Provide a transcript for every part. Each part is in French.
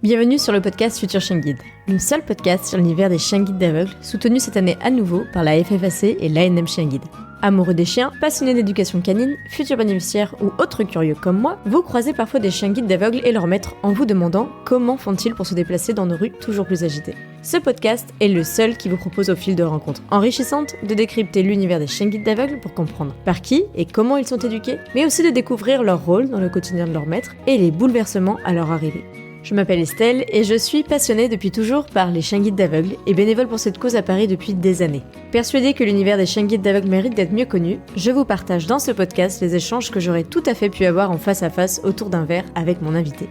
Bienvenue sur le podcast Futur Chien Guide, le seul podcast sur l'univers des chiens guides d'aveugles, soutenu cette année à nouveau par la FFAC et l'ANM Chien Guide. Amoureux des chiens, passionnés d'éducation canine, futurs bénéficiaires ou autres curieux comme moi, vous croisez parfois des chiens guides d'aveugles et leurs maîtres en vous demandant comment font-ils pour se déplacer dans nos rues toujours plus agitées. Ce podcast est le seul qui vous propose au fil de rencontres enrichissantes de décrypter l'univers des chiens guides d'aveugles pour comprendre par qui et comment ils sont éduqués, mais aussi de découvrir leur rôle dans le quotidien de leur maître et les bouleversements à leur arrivée. Je m'appelle Estelle et je suis passionnée depuis toujours par les chiens guides d'aveugles et bénévole pour cette cause à Paris depuis des années. Persuadée que l'univers des chiens guides d'aveugles mérite d'être mieux connu, je vous partage dans ce podcast les échanges que j'aurais tout à fait pu avoir en face à face autour d'un verre avec mon invité.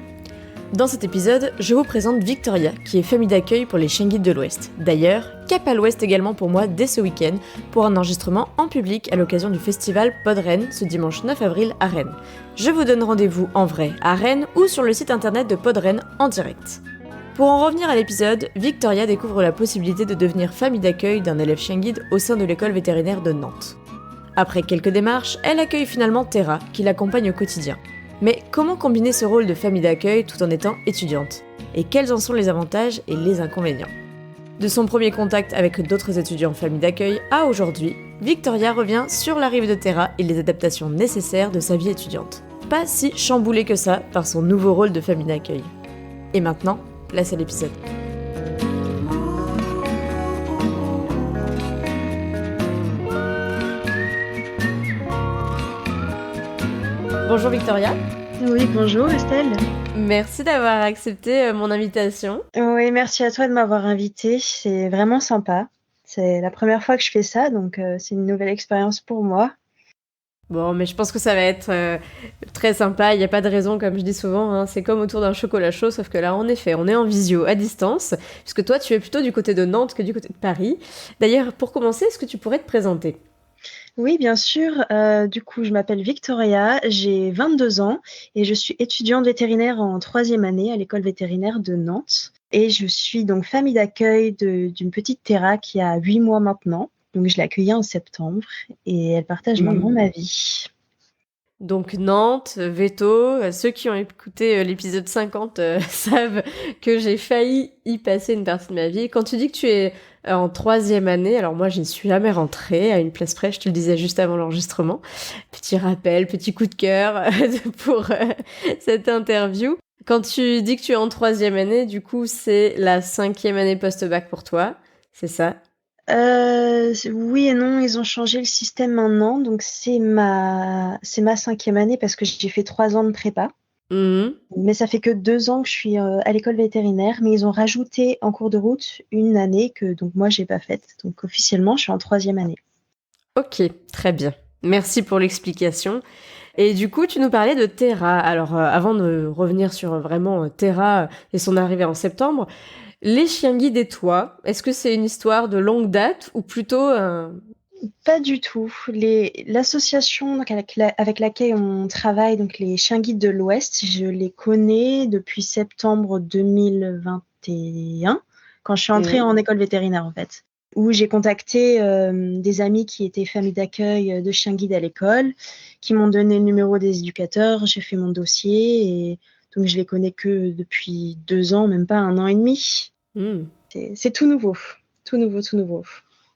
Dans cet épisode, je vous présente Victoria, qui est famille d'accueil pour les chiens guides de l'Ouest. D'ailleurs, cap à l'Ouest également pour moi dès ce week-end, pour un enregistrement en public à l'occasion du festival Pod Rennes, ce dimanche 9 avril à Rennes. Je vous donne rendez-vous en vrai à Rennes ou sur le site internet de Pod Rennes en direct. Pour en revenir à l'épisode, Victoria découvre la possibilité de devenir famille d'accueil d'un élève chien guide au sein de l'école vétérinaire de Nantes. Après quelques démarches, elle accueille finalement Terra, qui l'accompagne au quotidien. Mais comment combiner ce rôle de famille d'accueil tout en étant étudiante ? Et quels en sont les avantages et les inconvénients ? De son premier contact avec d'autres étudiants famille d'accueil à aujourd'hui, Victoria revient sur l'arrivée de Terra et les adaptations nécessaires de sa vie étudiante. Pas si chamboulée que ça par son nouveau rôle de famille d'accueil. Et maintenant, place à l'épisode. Bonjour Victoria. Oui, bonjour Estelle. Merci d'avoir accepté mon invitation. Oui, merci à toi de m'avoir invitée. C'est vraiment sympa. C'est la première fois que je fais ça, donc c'est une nouvelle expérience pour moi. Bon, mais je pense que ça va être très sympa. Il n'y a pas de raison, comme je dis souvent, hein. C'est comme autour d'un chocolat chaud, sauf que là, en effet, on est en visio, à distance, puisque toi, tu es plutôt du côté de Nantes que du côté de Paris. D'ailleurs, pour commencer, est-ce que tu pourrais te présenter ? Oui, bien sûr. Du coup, je m'appelle Victoria, j'ai 22 ans et je suis étudiante vétérinaire en 3e année à l'école vétérinaire de Nantes. Et je suis donc famille d'accueil d'une petite Terra qui a 8 mois maintenant. Donc, je l'ai accueillie en septembre et elle partage maintenant ma vie. Donc Nantes, Veto, ceux qui ont écouté l'épisode 50 savent que j'ai failli y passer une partie de ma vie. Quand tu dis que tu es en 3e année, alors moi je ne suis jamais rentrée à une place près, je te le disais juste avant l'enregistrement. Petit rappel, petit coup de cœur pour cette interview. Quand tu dis que tu es en 3e année, du coup c'est la 5e année post-bac pour toi, c'est ça ? Oui et non, ils ont changé le système maintenant, donc c'est ma 5e année parce que j'ai fait 3 ans de prépa. Mais ça fait que 2 ans que je suis à l'école vétérinaire, mais ils ont rajouté en cours de route une année que donc moi j'ai pas faite. Donc officiellement, je suis en 3e année. Ok, très bien. Merci pour l'explication. Et du coup, tu nous parlais de Terra. Alors, avant de revenir sur vraiment Terra et son arrivée en septembre, les chiens guides et toi, est-ce que c'est une histoire de longue date ou plutôt Pas du tout. L'association donc, avec laquelle on travaille, donc les chiens guides de l'Ouest, je les connais depuis septembre 2021, quand je suis entrée en école vétérinaire en fait, où j'ai contacté des amis qui étaient famille d'accueil de chiens guides à l'école, qui m'ont donné le numéro des éducateurs, j'ai fait mon dossier et donc je les connais que depuis 2 ans, même pas 1 an et demi. C'est tout nouveau, tout nouveau.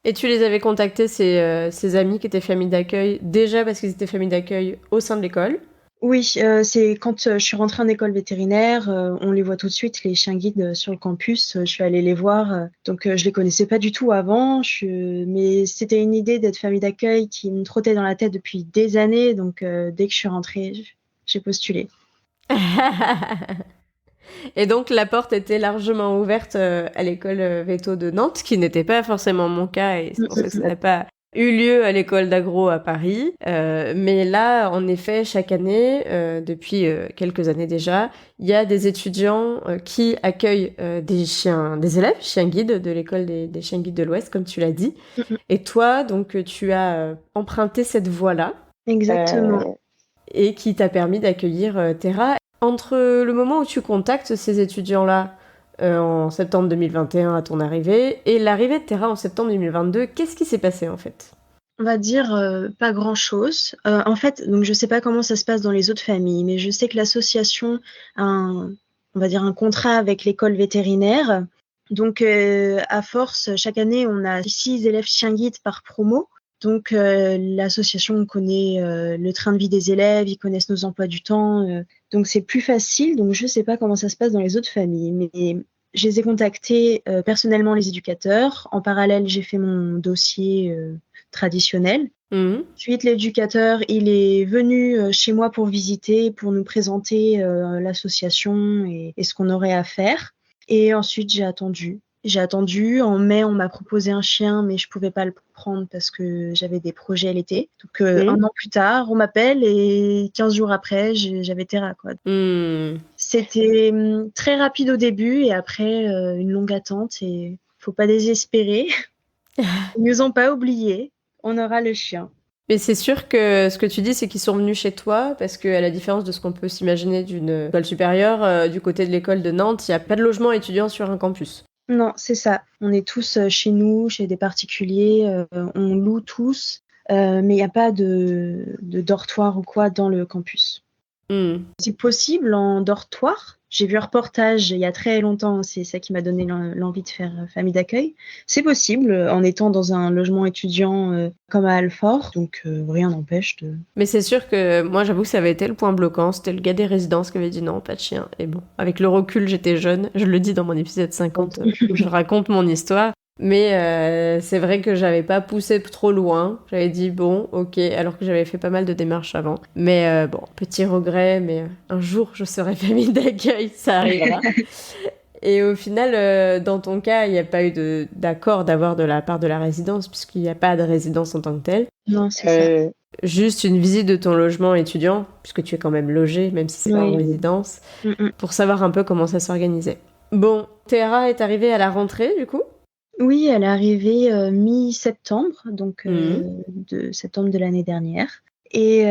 Et tu les avais contactés, ces amis qui étaient famille d'accueil, déjà parce qu'ils étaient famille d'accueil au sein de l'école ? Oui, c'est quand je suis rentrée en école vétérinaire, on les voit tout de suite, les chiens guides sur le campus. Je suis allée les voir, donc je les connaissais pas du tout avant. Mais c'était une idée d'être famille d'accueil qui me trottait dans la tête depuis des années. Donc dès que je suis rentrée, j'ai postulé. Et donc la porte était largement ouverte à l'école Veto de Nantes, qui n'était pas forcément mon cas, et c'est pour ça que ça n'a pas eu lieu à l'école d'agro à Paris. Mais là, en effet, chaque année, depuis quelques années déjà, il y a des étudiants qui accueillent des élèves chiens guides de l'école des chiens guides de l'Ouest, comme tu l'as dit. Et toi, donc, tu as emprunté cette voie-là. Exactement. Et qui t'a permis d'accueillir Terra. Entre le moment où tu contactes ces étudiants-là en septembre 2021 à ton arrivée et l'arrivée de Terra en septembre 2022, qu'est-ce qui s'est passé en fait ? On va dire pas grand-chose. En fait, donc je sais pas comment ça se passe dans les autres familles, mais je sais que l'association a on va dire, un contrat avec l'école vétérinaire. Donc, à force, chaque année, on a 6 élèves chiens guides par promo. Donc, l'association connaît le train de vie des élèves, ils connaissent nos emplois du temps. Donc, c'est plus facile. Donc, je ne sais pas comment ça se passe dans les autres familles. Mais je les ai contactés personnellement, les éducateurs. En parallèle, j'ai fait mon dossier traditionnel. Ensuite, l'éducateur, il est venu chez moi pour visiter, pour nous présenter l'association et ce qu'on aurait à faire. Et ensuite, j'ai attendu. En mai, on m'a proposé un chien, mais je pouvais pas le prendre parce que j'avais des projets l'été. Donc, un an plus tard, on m'appelle et 15 jours après, j'avais Terra, quoi. C'était très rapide au début et après, une longue attente. Et faut pas désespérer. Ils nous ont pas oubliés. On aura le chien. Mais c'est sûr que ce que tu dis, c'est qu'ils sont venus chez toi, parce qu'à la différence de ce qu'on peut s'imaginer d'une école supérieure, du côté de l'école de Nantes, il n'y a pas de logement étudiant sur un campus. Non, c'est ça. On est tous chez nous, chez des particuliers, on loue tous, mais il n'y a pas de dortoir ou quoi dans le campus. C'est possible en dortoir. J'ai vu un reportage il y a très longtemps, c'est ça qui m'a donné l'envie de faire famille d'accueil. C'est possible en étant dans un logement étudiant comme à Alfort, donc rien n'empêche de... Mais c'est sûr que moi j'avoue que ça avait été le point bloquant, c'était le gars des résidences qui avait dit non, pas de chien. Et bon, avec le recul, j'étais jeune, je le dis dans mon épisode 50 où je raconte mon histoire. Mais c'est vrai que j'avais pas poussé trop loin. J'avais dit bon, ok, alors que j'avais fait pas mal de démarches avant. Mais bon, petit regret, mais un jour je serai famille d'accueil, ça arrivera. Et au final, dans ton cas, il n'y a pas eu d'accord d'avoir de la part de la résidence, puisqu'il n'y a pas de résidence en tant que telle. Non, c'est ça. Juste une visite de ton logement étudiant, puisque tu es quand même logé, même si c'est pas en résidence, pour savoir un peu comment ça s'organisait. Bon, Terra est arrivée à la rentrée, du coup ? Oui, elle est arrivée mi-septembre, donc de septembre de l'année dernière. Et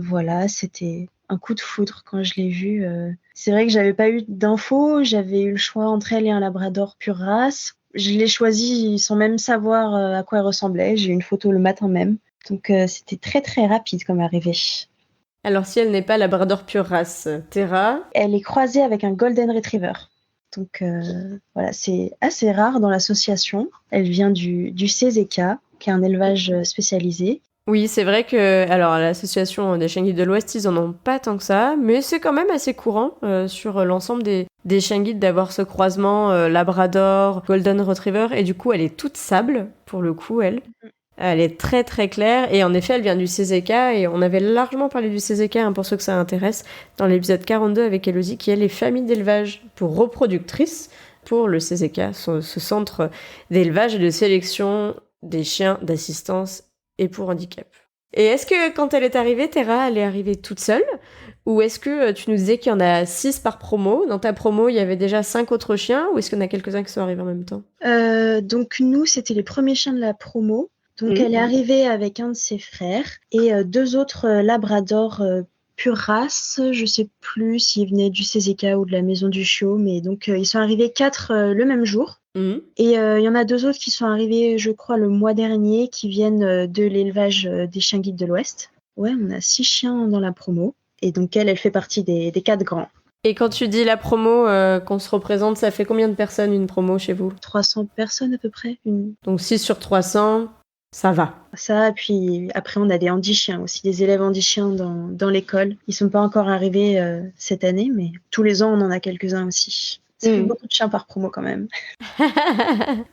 voilà, c'était un coup de foudre quand je l'ai vue. C'est vrai que j'avais pas eu d'infos, j'avais eu le choix entre elle et un labrador pure race. Je l'ai choisi sans même savoir à quoi elle ressemblait. J'ai eu une photo le matin même. Donc c'était très très rapide comme arrivée. Alors si elle n'est pas labrador pure race, Terra... Elle est croisée avec un golden retriever. Donc voilà, c'est assez rare dans l'association. Elle vient du CZK, qui est un élevage spécialisé. Oui, c'est vrai que alors à l'association des chiens guides de l'Ouest, ils en ont pas tant que ça, mais c'est quand même assez courant sur l'ensemble des chiens guides d'avoir ce croisement Labrador, Golden Retriever, et du coup elle est toute sable pour le coup, elle. Elle est très très claire, et en effet elle vient du CZK, et on avait largement parlé du CZK pour ceux que ça intéresse, dans l'épisode 42 avec Elodie, qui est les familles d'élevage pour reproductrices pour le CZK, ce centre d'élevage et de sélection des chiens d'assistance et pour handicap. Et est-ce que quand elle est arrivée, Terra, elle est arrivée toute seule ? Ou est-ce que tu nous disais qu'il y en a 6 par promo ? Dans ta promo, il y avait déjà 5 autres chiens, ou est-ce qu'il y en a quelques-uns qui sont arrivés en même temps ? Donc nous, c'était les premiers chiens de la promo. Donc elle est arrivée avec un de ses frères et 2 autres labradors pure race. Je sais plus s'ils venaient du CZK ou de la maison du chiot, mais donc ils sont arrivés 4 le même jour. Et il y en a 2 autres qui sont arrivés, je crois, le mois dernier, qui viennent de l'élevage des chiens guides de l'Ouest. Ouais, on a 6 chiens dans la promo. Et donc elle fait partie des 4 grands. Et quand tu dis la promo qu'on se représente, ça fait combien de personnes une promo chez vous ? 300 personnes à peu près. Donc 6 sur 300, ça va. Ça, puis après on a des handichiens aussi, des élèves handichiens dans l'école. Ils sont pas encore arrivés cette année, mais tous les ans on en a quelques-uns aussi. Ça fait beaucoup de chiens par promo quand même.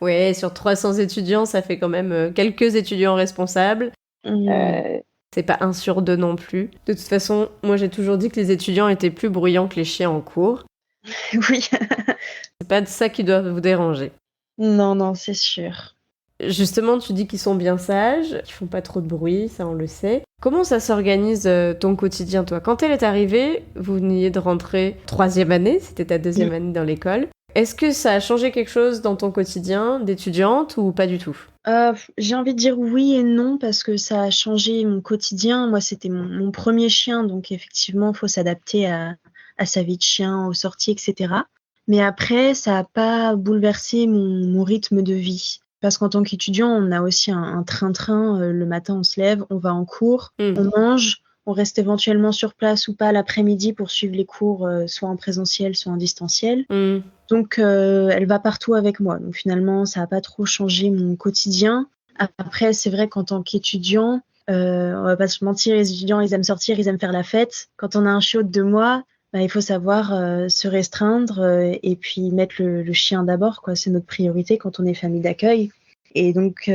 Ouais, sur 300 étudiants, ça fait quand même quelques étudiants responsables. C'est pas 1 sur 2 non plus. De toute façon, moi j'ai toujours dit que les étudiants étaient plus bruyants que les chiens en cours. Oui. C'est pas de ça qui doit vous déranger. Non, c'est sûr. Justement, tu dis qu'ils sont bien sages, qu'ils font pas trop de bruit, ça on le sait. Comment ça s'organise ton quotidien, toi ? Quand elle est arrivée, vous veniez de rentrer 3e année, c'était ta 2e année dans l'école. Est-ce que ça a changé quelque chose dans ton quotidien d'étudiante ou pas du tout ? J'ai envie de dire oui et non, parce que ça a changé mon quotidien. Moi, c'était mon premier chien, donc effectivement, il faut s'adapter à sa vie de chien, aux sorties, etc. Mais après, ça n'a pas bouleversé mon rythme de vie. Parce qu'en tant qu'étudiant, on a aussi un train-train. Le matin, on se lève, on va en cours, on mange, On reste éventuellement sur place ou pas l'après-midi pour suivre les cours, soit en présentiel, soit en distanciel. Mmh. Donc, elle va partout avec moi. Donc finalement, ça n'a pas trop changé mon quotidien. Après, c'est vrai qu'en tant qu'étudiant, on va pas se mentir, les étudiants, ils aiment sortir, ils aiment faire la fête. Quand on a un chiot de 2 mois, bah, il faut savoir se restreindre et puis mettre le chien d'abord, quoi. C'est notre priorité quand on est famille d'accueil. Et donc,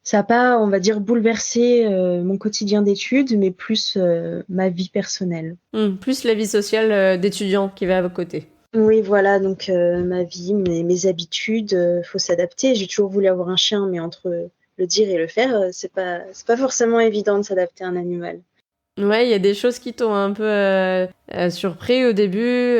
ça n'a pas, on va dire, bouleversé mon quotidien d'études, mais plus ma vie personnelle. Plus la vie sociale d'étudiant qui va à vos côtés. Oui, voilà, donc ma vie, mes habitudes, faut s'adapter. J'ai toujours voulu avoir un chien, mais entre le dire et le faire, c'est pas forcément évident de s'adapter à un animal. Ouais, il y a des choses qui t'ont un peu surpris au début,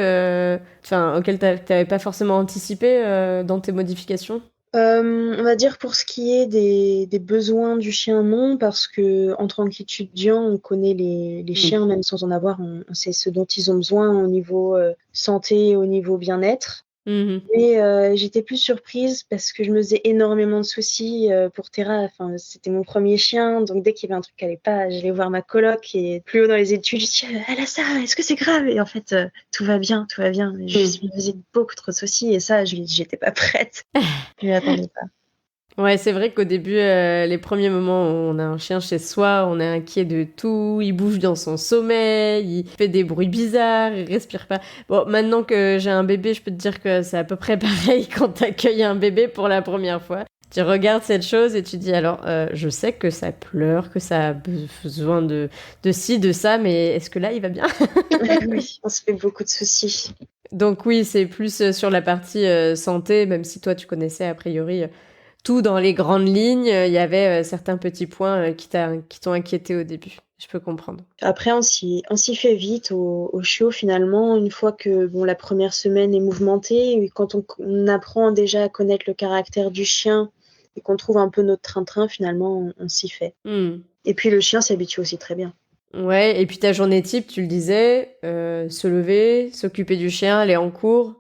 auxquelles t'avais pas forcément anticipé dans tes modifications. On va dire pour ce qui est des besoins du chien, non, parce que en tant qu'étudiant, on connaît les chiens, même sans en avoir, on sait ce dont ils ont besoin au niveau santé, au niveau bien-être. Mhm. Mais j'étais plus surprise parce que je me faisais énormément de soucis pour Terra. Enfin, c'était mon premier chien, donc dès qu'il y avait un truc qui allait pas, j'allais voir ma coloc et plus haut dans les études, je dis elle a ça, est-ce que c'est grave? Et en fait, tout va bien, tout va bien. Mais je me faisais beaucoup trop de soucis et ça, j'étais pas prête. Je m'y attendais pas. Ouais, c'est vrai qu'au début, les premiers moments où on a un chien chez soi, on est inquiet de tout, il bouge dans son sommeil, il fait des bruits bizarres, il respire pas. Bon, maintenant que j'ai un bébé, je peux te dire que c'est à peu près pareil quand t'accueilles un bébé pour la première fois. Tu regardes cette chose et tu dis alors, je sais que ça pleure, que ça a besoin de ci, de ça, mais est-ce que là, il va bien? Oui, on se fait beaucoup de soucis. Donc oui, c'est plus sur la partie santé, même si toi, tu connaissais a priori tout dans les grandes lignes, il y avait certains petits points qui t'ont inquiété au début. Je peux comprendre. Après, on s'y fait vite au chiot finalement, une fois que bon, la première semaine est mouvementée, et quand on apprend déjà à connaître le caractère du chien et qu'on trouve un peu notre train-train, finalement, on s'y fait. Et puis le chien s'habitue aussi très bien. Ouais, et puis ta journée type, tu le disais, se lever, s'occuper du chien, aller en cours.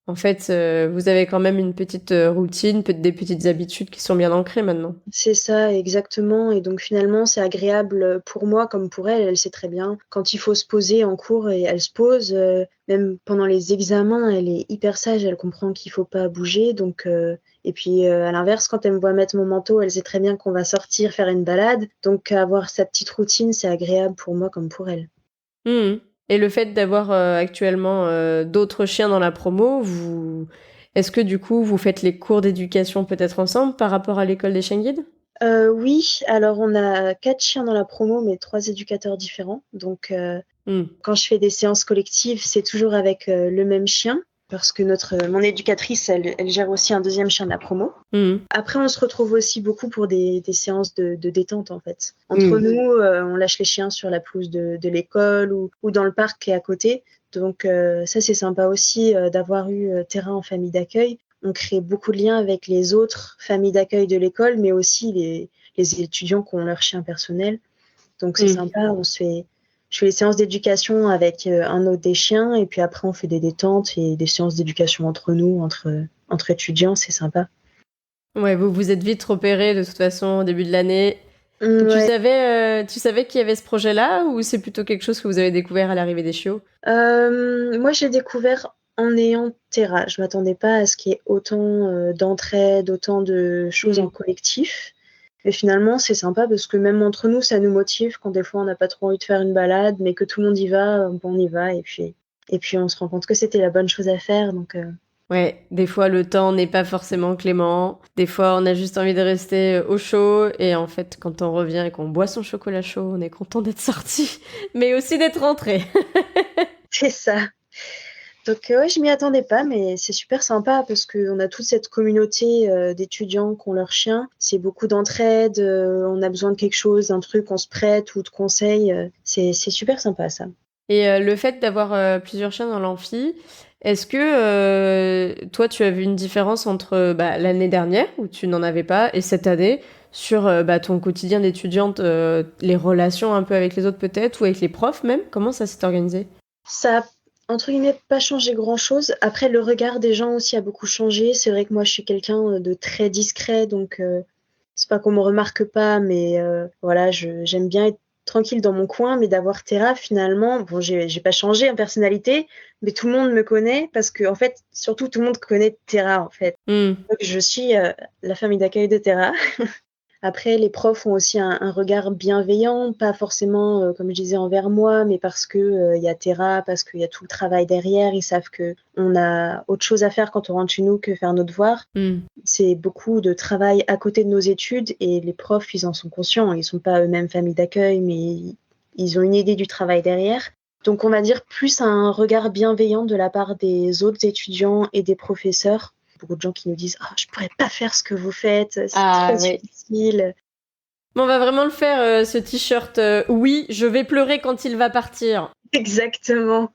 En fait, vous avez quand même une petite routine, des petites habitudes qui sont bien ancrées maintenant. C'est ça, exactement. Et donc finalement, c'est agréable pour moi comme pour elle. Elle sait très bien. Quand il faut se poser en cours, et elle se pose. Même pendant les examens, elle est hyper sage. Elle comprend qu'il faut pas bouger. Donc, et puis à l'inverse, quand elle me voit mettre mon manteau, elle sait très bien qu'on va sortir faire une balade. Donc avoir sa petite routine, c'est agréable pour moi comme pour elle. Et le fait d'avoir actuellement d'autres chiens dans la promo, est-ce que du coup vous faites les cours d'éducation peut-être ensemble par rapport à l'école des chiens guides? Oui, alors on a 4 chiens dans la promo, mais 3 éducateurs différents. Donc quand je fais des séances collectives, c'est toujours avec le même chien. Parce que mon éducatrice, elle gère aussi un deuxième chien de la promo. Après, on se retrouve aussi beaucoup pour des séances de détente, en fait. Entre nous, on lâche les chiens sur la pelouse de l'école ou dans le parc qui est à côté. Donc ça, c'est sympa aussi d'avoir eu Terra en famille d'accueil. On crée beaucoup de liens avec les autres familles d'accueil de l'école, mais aussi les étudiants qui ont leur chien personnel. Donc c'est sympa, je fais les séances d'éducation avec un autre des chiens et puis après on fait des détentes et des séances d'éducation entre nous, entre étudiants, c'est sympa. Ouais, vous vous êtes vite repérés de toute façon au début de l'année. Ouais. Tu savais qu'il y avait ce projet-là ou c'est plutôt quelque chose que vous avez découvert à l'arrivée des chiots? Moi j'ai découvert en ayant Terra. Je m'attendais pas à ce qu'il y ait autant d'entraide, autant de choses en collectif. Et finalement, c'est sympa parce que même entre nous, ça nous motive quand des fois on n'a pas trop envie de faire une balade, mais que tout le monde y va, bon, on y va. Et puis on se rend compte que c'était la bonne chose à faire. Donc, Ouais, des fois le temps n'est pas forcément clément. Des fois on a juste envie de rester au chaud. Et en fait, quand on revient et qu'on boit son chocolat chaud, on est content d'être sorti, mais aussi d'être rentré. c'est ça. Donc ouais, je m'y attendais pas, mais c'est super sympa parce qu'on a toute cette communauté d'étudiants qui ont leur chien. C'est beaucoup d'entraide, on a besoin de quelque chose, d'un truc, on se prête ou de conseils. C'est super sympa ça. Et le fait d'avoir plusieurs chiens dans l'amphi, est-ce que toi tu as vu une différence entre l'année dernière où tu n'en avais pas et cette année sur ton quotidien d'étudiante, les relations un peu avec les autres peut-être ou avec les profs même? Comment ça s'est organisé? Ça a, entre guillemets, pas changé grand-chose. Après, le regard des gens aussi a beaucoup changé. C'est vrai que moi, je suis quelqu'un de très discret, donc c'est pas qu'on me remarque pas, mais voilà, j'aime bien être tranquille dans mon coin, mais d'avoir Terra, finalement, bon, j'ai pas changé en personnalité, mais tout le monde me connaît parce que, en fait, surtout tout le monde connaît Terra, en fait. Hmm. Donc, je suis la famille d'accueil de Terra. Après, les profs ont aussi un regard bienveillant, pas forcément, comme je disais, envers moi, mais parce que y a Terra, parce qu'il y a tout le travail derrière. Ils savent que on a autre chose à faire quand on rentre chez nous que faire nos devoirs. C'est beaucoup de travail à côté de nos études et les profs, ils en sont conscients. Ils sont pas eux-mêmes famille d'accueil, mais ils ont une idée du travail derrière. Donc, on va dire plus un regard bienveillant de la part des autres étudiants et des professeurs. Beaucoup de gens qui nous disent « Oh, je pourrais pas faire ce que vous faites, c'est trop difficile. » On va vraiment le faire, ce t-shirt. Oui, je vais pleurer quand il va partir. Exactement.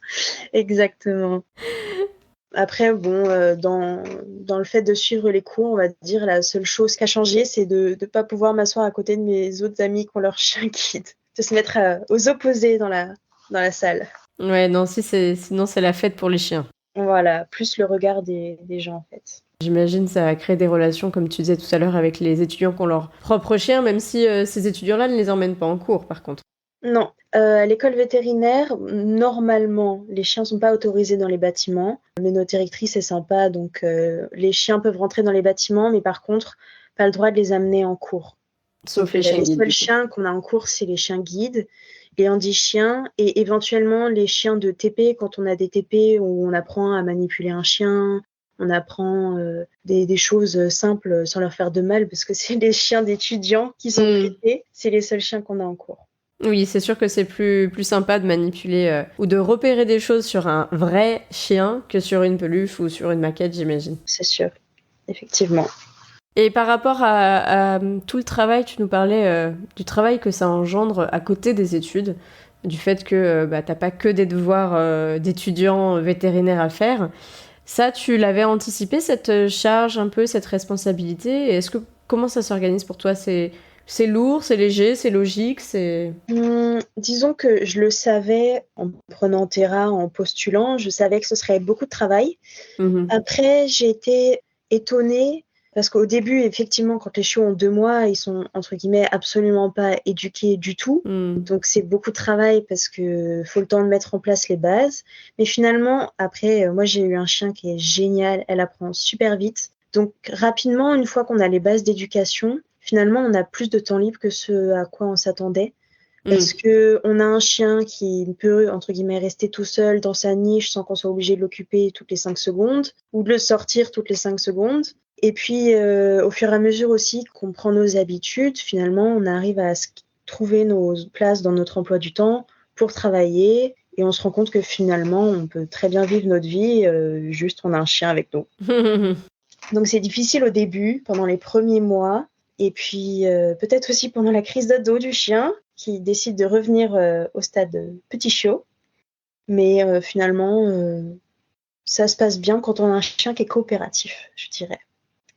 Après, bon, dans le fait de suivre les cours, on va dire la seule chose qui a changé, c'est de ne pas pouvoir m'asseoir à côté de mes autres amis qui ont leur chien guide, de se mettre aux opposés dans la salle. Ouais, non, sinon c'est la fête pour les chiens. Voilà, plus le regard des gens, en fait. J'imagine ça a créé des relations, comme tu disais tout à l'heure, avec les étudiants qui ont leur propre chien, même si ces étudiants-là ne les emmènent pas en cours, par contre. Non, à l'école vétérinaire, normalement, les chiens sont pas autorisés dans les bâtiments, mais notre directrice est sympa, donc les chiens peuvent rentrer dans les bâtiments, mais par contre, pas le droit de les amener en cours. Sauf les chiens Les guides. seuls chiens qu'on a en cours, c'est les chiens guides, les handi-chiens et éventuellement les chiens de TP quand on a des TP où on apprend à manipuler un chien, on apprend des choses simples sans leur faire de mal parce que c'est les chiens d'étudiants qui sont prêtés, c'est les seuls chiens qu'on a en cours. Oui, c'est sûr que c'est plus sympa de manipuler ou de repérer des choses sur un vrai chien que sur une peluche ou sur une maquette, j'imagine. C'est sûr, effectivement. Et par rapport à tout le travail, tu nous parlais du travail que ça engendre à côté des études, du fait que t'as pas que des devoirs d'étudiants vétérinaires à faire. Ça, tu l'avais anticipé, cette charge un peu, cette responsabilité? Et comment ça s'organise pour toi? C'est lourd, c'est léger, c'est logique, c'est... Disons que je le savais en prenant Terra, en postulant, je savais que ce serait beaucoup de travail. Après, j'ai été étonnée parce qu'au début, effectivement, quand les chiots ont 2 mois, ils sont, entre guillemets, absolument pas éduqués du tout. Donc, c'est beaucoup de travail parce que faut le temps de mettre en place les bases. Mais finalement, après, moi, j'ai eu un chien qui est génial. Elle apprend super vite. Donc, rapidement, une fois qu'on a les bases d'éducation, finalement, on a plus de temps libre que ce à quoi on s'attendait. Parce que on a un chien qui peut, entre guillemets, rester tout seul dans sa niche sans qu'on soit obligé de l'occuper toutes les 5 secondes ou de le sortir toutes les 5 secondes. Et puis, au fur et à mesure aussi qu'on prend nos habitudes, finalement, on arrive à trouver nos places dans notre emploi du temps pour travailler. Et on se rend compte que finalement, on peut très bien vivre notre vie, juste on a un chien avec nous. Donc, c'est difficile au début, pendant les premiers mois. Et puis, peut-être aussi pendant la crise d'ado du chien, qui décide de revenir au stade petit chiot. Mais finalement, ça se passe bien quand on a un chien qui est coopératif, je dirais.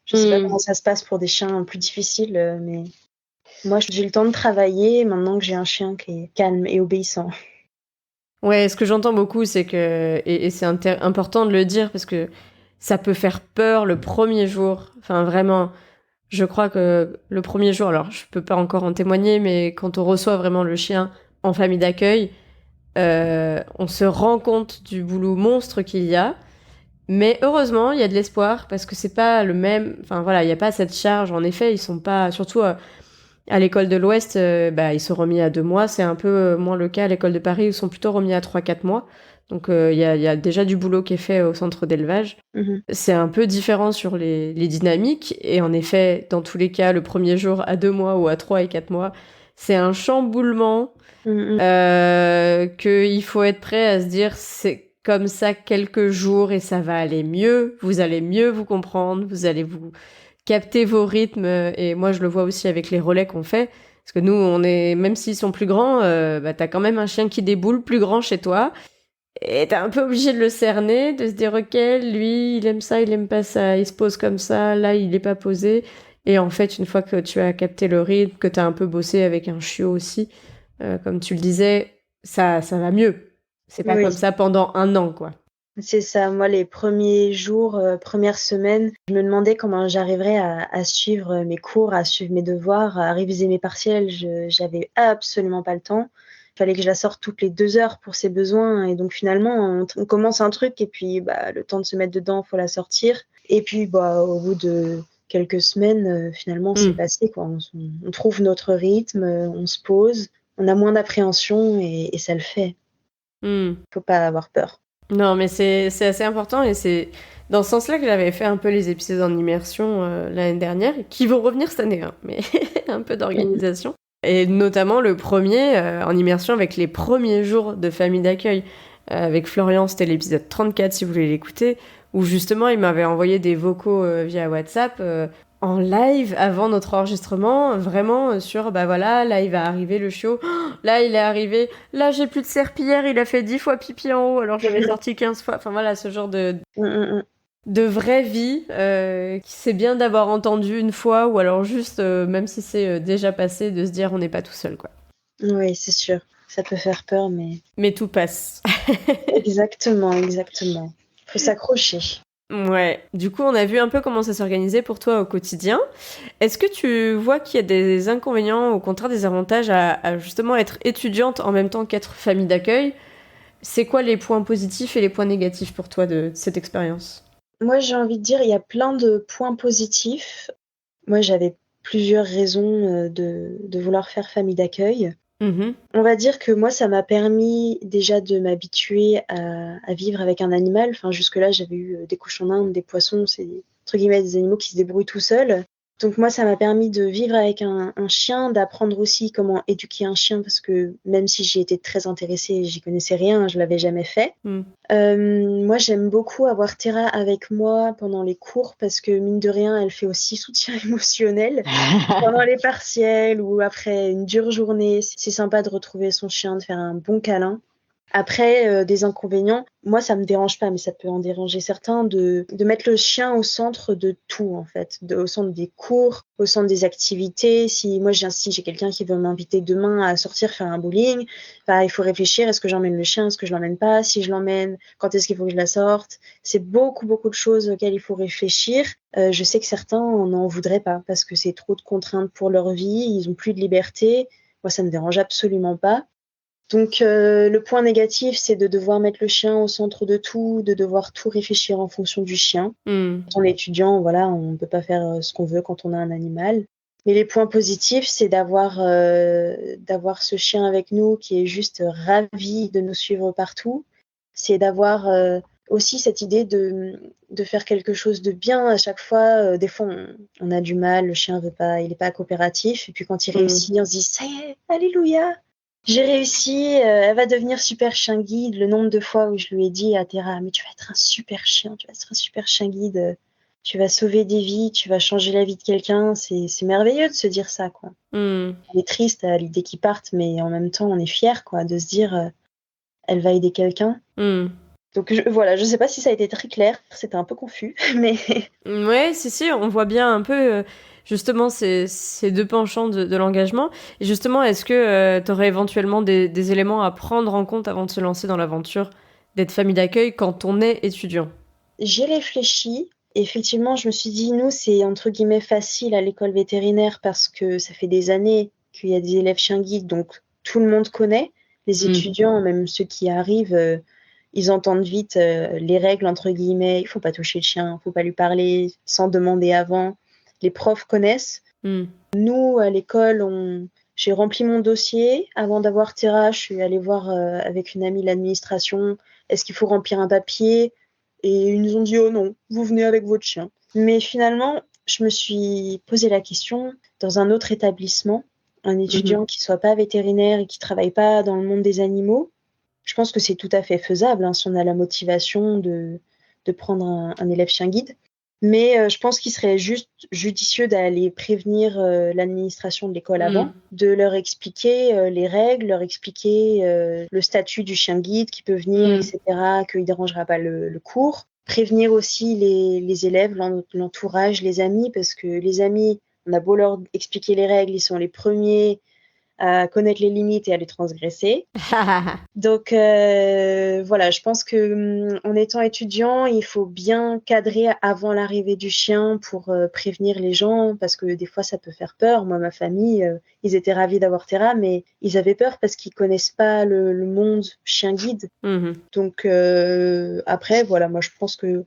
Je ne sais pas comment ça se passe pour des chiens plus difficiles, mais moi, j'ai le temps de travailler maintenant que j'ai un chien qui est calme et obéissant. Ouais, ce que j'entends beaucoup, c'est que... Et c'est important de le dire, parce que ça peut faire peur le premier jour. Enfin, vraiment... Je crois que le premier jour, alors je peux pas encore en témoigner, mais quand on reçoit vraiment le chien en famille d'accueil, on se rend compte du boulot monstre qu'il y a. Mais heureusement, il y a de l'espoir parce que c'est pas le même. Enfin voilà, il y a pas cette charge. En effet, ils sont pas. Surtout à l'école de l'Ouest, ils sont remis à 2 mois. C'est un peu moins le cas à l'école de Paris où ils sont plutôt remis à 3-4 mois. Donc il y a déjà du boulot qui est fait au centre d'élevage. C'est un peu différent sur les dynamiques. Et en effet, dans tous les cas, le premier jour à 2 mois ou à 3 et 4 mois, c'est un chamboulement qu'il faut être prêt à se dire c'est comme ça quelques jours et ça va aller mieux. Vous allez mieux vous comprendre, vous allez vous capter vos rythmes. Et moi, je le vois aussi avec les relais qu'on fait. Parce que nous, même s'ils sont plus grands, t'as quand même un chien qui déboule plus grand chez toi. Et t'es un peu obligé de le cerner, de se dire ok, lui, il aime ça, il aime pas ça, il se pose comme ça, là, il est pas posé. Et en fait, une fois que tu as capté le rythme, que t'as un peu bossé avec un chiot aussi, comme tu le disais, ça va mieux. C'est pas comme ça pendant 1 an, quoi. C'est ça. Moi, les premiers jours, premières semaines, je me demandais comment j'arriverais à suivre mes cours, à suivre mes devoirs, à réviser mes partiels. J'avais absolument pas le temps. Il fallait que je la sorte toutes les 2 heures pour ses besoins. Et donc, finalement, on commence un truc et puis le temps de se mettre dedans, il faut la sortir. Et puis, au bout de quelques semaines, finalement, c'est passé, quoi. On trouve notre rythme, on se pose, on a moins d'appréhension et ça le fait. Faut pas avoir peur. Non, mais c'est assez important et c'est dans ce sens-là que j'avais fait un peu les épisodes en immersion l'année dernière, qui vont revenir cette année, hein, mais un peu d'organisation. Et notamment le premier en immersion avec les premiers jours de famille d'accueil. Avec Florian, c'était l'épisode 34 si vous voulez l'écouter, où justement il m'avait envoyé des vocaux via WhatsApp en live avant notre enregistrement, vraiment sur là il va arriver le chiot, là il est arrivé, là j'ai plus de serpillière, il a fait 10 fois pipi en haut alors j'avais sorti 15 fois, enfin voilà, ce genre de vraie vie qui c'est bien d'avoir entendu une fois, ou alors juste même si c'est déjà passé, de se dire on n'est pas tout seul, quoi. Oui, c'est sûr, ça peut faire peur, mais tout passe. Exactement, faut s'accrocher. Ouais, du coup on a vu un peu comment ça s'organisait pour toi au quotidien. Est-ce que tu vois qu'il y a des inconvénients, au contraire des avantages à justement être étudiante en même temps qu'être famille d'accueil? C'est quoi les points positifs et les points négatifs pour toi de cette expérience? Moi, j'ai envie de dire, il y a plein de points positifs. Moi, j'avais plusieurs raisons de vouloir faire famille d'accueil. On va dire que moi, ça m'a permis déjà de m'habituer à vivre avec un animal. Enfin, jusque-là, j'avais eu des cochons d'Inde, des poissons, c'est entre guillemets des animaux qui se débrouillent tout seuls. Donc moi, ça m'a permis de vivre avec un chien, d'apprendre aussi comment éduquer un chien, parce que même si j'y étais très intéressée, j'y connaissais rien, je l'avais jamais fait. Moi, j'aime beaucoup avoir Terra avec moi pendant les cours, parce que mine de rien, elle fait aussi soutien émotionnel pendant les partiels ou après une dure journée. C'est sympa de retrouver son chien, de faire un bon câlin. Après, des inconvénients, moi ça me dérange pas, mais ça peut en déranger certains, de mettre le chien au centre de tout, en fait, au centre des cours, au centre des activités. Si j'ai quelqu'un qui veut m'inviter demain à sortir faire un bowling, il faut réfléchir, est-ce que j'emmène le chien, est-ce que je l'emmène pas, si je l'emmène, quand est-ce qu'il faut que je la sorte. C'est beaucoup de choses auxquelles il faut réfléchir. Je sais que certains n'en voudraient pas parce que c'est trop de contraintes pour leur vie, ils ont plus de liberté. Moi ça me dérange absolument pas. Donc le point négatif, c'est de devoir mettre le chien au centre de tout, de devoir tout réfléchir en fonction du chien. Quand on est étudiant, voilà, on ne peut pas faire ce qu'on veut quand on a un animal. Mais les points positifs, c'est d'avoir ce chien avec nous qui est juste ravi de nous suivre partout. C'est d'avoir aussi cette idée de faire quelque chose de bien à chaque fois. Des fois, on a du mal, le chien veut pas, il n'est pas coopératif. Et puis quand il réussit, on se dit « ça y est, alléluia !» J'ai réussi, elle va devenir super chien guide. Le nombre de fois où je lui ai dit à Terra, mais tu vas être un super chien, tu vas être un super chien guide, tu vas sauver des vies, tu vas changer la vie de quelqu'un. C'est merveilleux de se dire ça, quoi. On est triste à l'idée qu'ils partent, mais en même temps, on est fiers, quoi, de se dire, elle va aider quelqu'un. Donc voilà, je sais pas si ça a été très clair, c'était un peu confus, mais... Ouais, si, on voit bien un peu justement ces deux penchants de l'engagement. Et justement, est-ce que tu aurais éventuellement des éléments à prendre en compte avant de se lancer dans l'aventure d'être famille d'accueil quand on est étudiant? J'ai réfléchi. Effectivement, je me suis dit, nous, c'est entre guillemets facile à l'école vétérinaire parce que ça fait des années qu'il y a des élèves chiens guides, donc tout le monde connaît. Les étudiants, même ceux qui arrivent, ils entendent vite les règles, entre guillemets. Il faut pas toucher le chien, il faut pas lui parler sans demander avant. Les profs connaissent. Nous, à l'école, j'ai rempli mon dossier. Avant d'avoir Terra, je suis allée voir avec une amie l'administration. Est-ce qu'il faut remplir un papier ? Et ils nous ont dit « Oh non, vous venez avec votre chien ». Mais finalement, je me suis posé la question, dans un autre établissement, un étudiant qui soit pas vétérinaire et qui travaille pas dans le monde des animaux, je pense que c'est tout à fait faisable si on a la motivation de prendre un élève chien guide. Mais je pense qu'il serait juste judicieux d'aller prévenir l'administration de l'école avant, de leur expliquer les règles, leur expliquer le statut du chien guide qui peut venir, etc., qu'il ne dérangera pas le cours. Prévenir aussi les élèves, l'entourage, les amis, parce que les amis, on a beau leur expliquer les règles, ils sont les premiers à connaître les limites et à les transgresser. Donc voilà, je pense que en étant étudiant, il faut bien cadrer avant l'arrivée du chien pour prévenir les gens, parce que des fois ça peut faire peur. Moi, ma famille, ils étaient ravis d'avoir Terra, mais ils avaient peur parce qu'ils connaissent pas le monde chien guide. Donc après, voilà, moi je pense que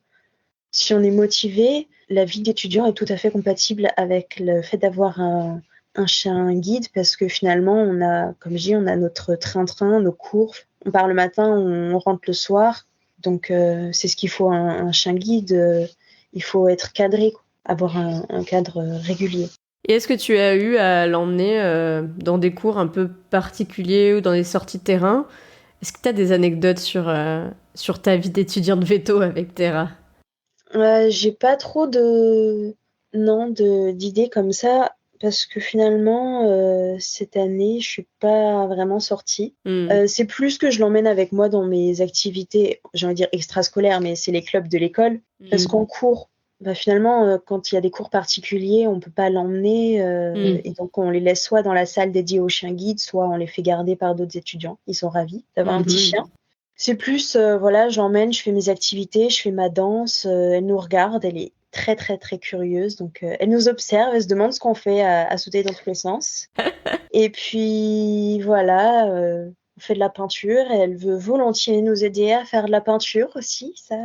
si on est motivé, la vie d'étudiant est tout à fait compatible avec le fait d'avoir un chien guide, parce que finalement, on a, comme je dis, on a notre train-train, nos cours. On part le matin, on rentre le soir. Donc, c'est ce qu'il faut, un chien guide. Il faut être cadré, quoi, avoir un cadre régulier. Et est-ce que tu as eu à l'emmener dans des cours un peu particuliers ou dans des sorties de terrain? Est-ce que tu as des anecdotes sur ta vie d'étudiante veto avec Terra? J'ai pas trop d'idées comme ça, parce que finalement, cette année, je suis pas vraiment sortie. C'est plus que je l'emmène avec moi dans mes activités, j'ai envie de dire extrascolaires, mais c'est les clubs de l'école. Parce qu'en cours, finalement, quand il y a des cours particuliers, on peut pas l'emmener, et donc on les laisse soit dans la salle dédiée aux chiens guides, soit on les fait garder par d'autres étudiants. Ils sont ravis d'avoir un petit chien. C'est plus, voilà, j'emmène, je fais mes activités, je fais ma danse, elle nous regarde, elle est très, très, très curieuse. Donc, elle nous observe, elle se demande ce qu'on fait à sauter dans tous les sens. Et puis, voilà, on fait de la peinture et elle veut volontiers nous aider à faire de la peinture aussi, ça.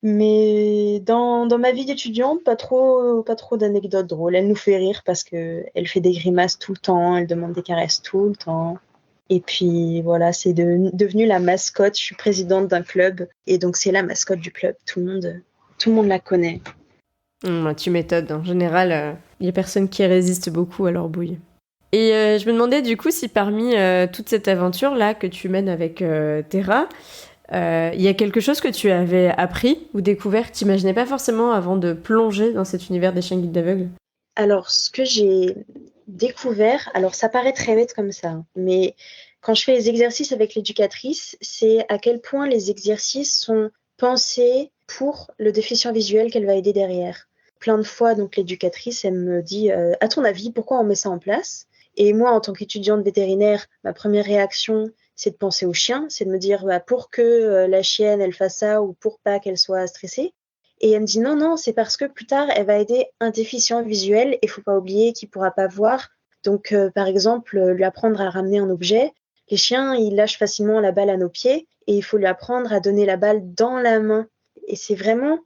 Mais dans ma vie d'étudiante, pas trop d'anecdotes drôles. Elle nous fait rire parce qu'elle fait des grimaces tout le temps, elle demande des caresses tout le temps. Et puis voilà, c'est devenu la mascotte. Je suis présidente d'un club et donc c'est la mascotte du club. Tout le monde la connaît. Tu m'étonnes. En général, il y a personne qui résiste beaucoup à leur bouille. Et je me demandais du coup si parmi toute cette aventure-là que tu mènes avec Terra, il y a quelque chose que tu avais appris ou découvert que tu n'imaginais pas forcément avant de plonger dans cet univers des chiens guides d'aveugles? Alors, ce que j'ai découvert, alors ça paraît très bête comme ça, mais quand je fais les exercices avec l'éducatrice, c'est à quel point les exercices sont pensés pour le déficient visuel qu'elle va aider derrière. Plein de fois, donc l'éducatrice, elle me dit à ton avis, pourquoi on met ça en place? Et moi, en tant qu'étudiante vétérinaire, ma première réaction, c'est de penser au chien, c'est de me dire pour que la chienne, elle fasse ça ou pour pas qu'elle soit stressée. Et elle me dit non, c'est parce que plus tard, elle va aider un déficient visuel et il faut pas oublier qu'il pourra pas voir. Donc, par exemple, lui apprendre à ramener un objet. Les chiens, ils lâchent facilement la balle à nos pieds et il faut lui apprendre à donner la balle dans la main. Et c'est vraiment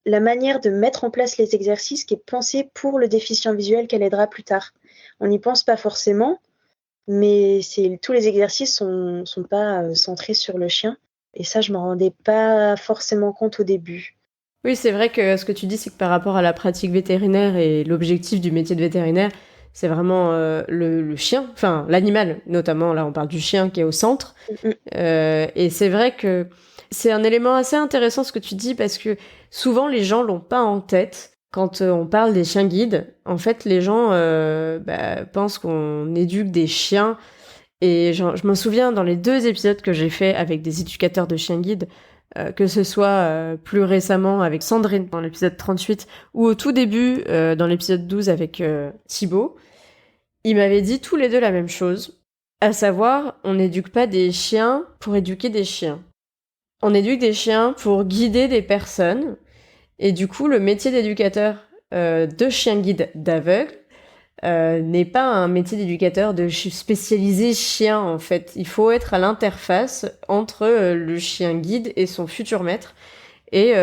la manière de mettre en place les exercices qui est pensée pour le déficient visuel qu'elle aidera plus tard. On n'y pense pas forcément, mais tous les exercices sont pas centrés sur le chien. Et ça, je m'en rendais pas forcément compte au début. Oui, c'est vrai que ce que tu dis, c'est que par rapport à la pratique vétérinaire et l'objectif du métier de vétérinaire, c'est vraiment le chien, enfin l'animal, notamment là on parle du chien qui est au centre. Et c'est vrai que c'est un élément assez intéressant ce que tu dis, parce que souvent les gens l'ont pas en tête. Quand on parle des chiens guides, en fait les gens pensent qu'on éduque des chiens. Et je m'en souviens dans les 2 épisodes que j'ai fait avec des éducateurs de chiens guides, que ce soit plus récemment avec Sandrine dans l'épisode 38 ou au tout début dans l'épisode 12 avec Thibaut, ils m'avaient dit tous les deux la même chose, à savoir on n'éduque pas des chiens pour éduquer des chiens. On éduque des chiens pour guider des personnes, et du coup le métier d'éducateur de chien guide d'aveugle n'est pas un métier d'éducateur spécialisé chien, en fait. Il faut être à l'interface entre le chien guide et son futur maître. Et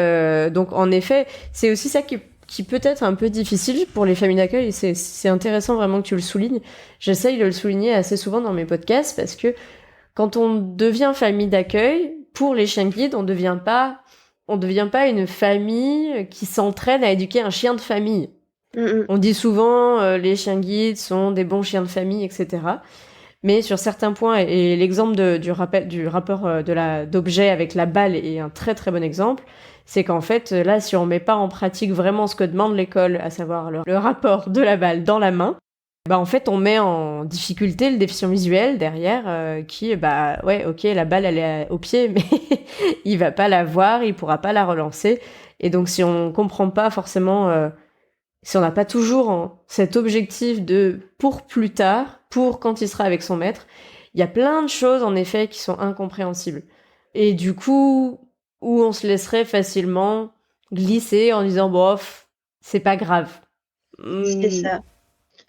donc, en effet, c'est aussi ça qui peut être un peu difficile pour les familles d'accueil. C'est intéressant vraiment que tu le soulignes. J'essaye de le souligner assez souvent dans mes podcasts, parce que quand on devient famille d'accueil, pour les chiens guides, on devient pas une famille qui s'entraîne à éduquer un chien de famille. On dit souvent les chiens guides sont des bons chiens de famille, etc. Mais sur certains points, et l'exemple du rapport d'objet avec la balle est un très très bon exemple, c'est qu'en fait, là, si on met pas en pratique vraiment ce que demande l'école, à savoir le rapport de la balle dans la main, en fait, on met en difficulté le déficient visuel derrière, qui, ok, la balle, elle est au pied, mais il va pas la voir, il pourra pas la relancer. Et donc, si on comprend pas forcément... si on n'a pas toujours cet objectif de pour plus tard, pour quand il sera avec son maître. Il y a plein de choses, en effet, qui sont incompréhensibles. Et du coup, où on se laisserait facilement glisser en disant, bof, c'est pas grave. C'est Mmh. ça.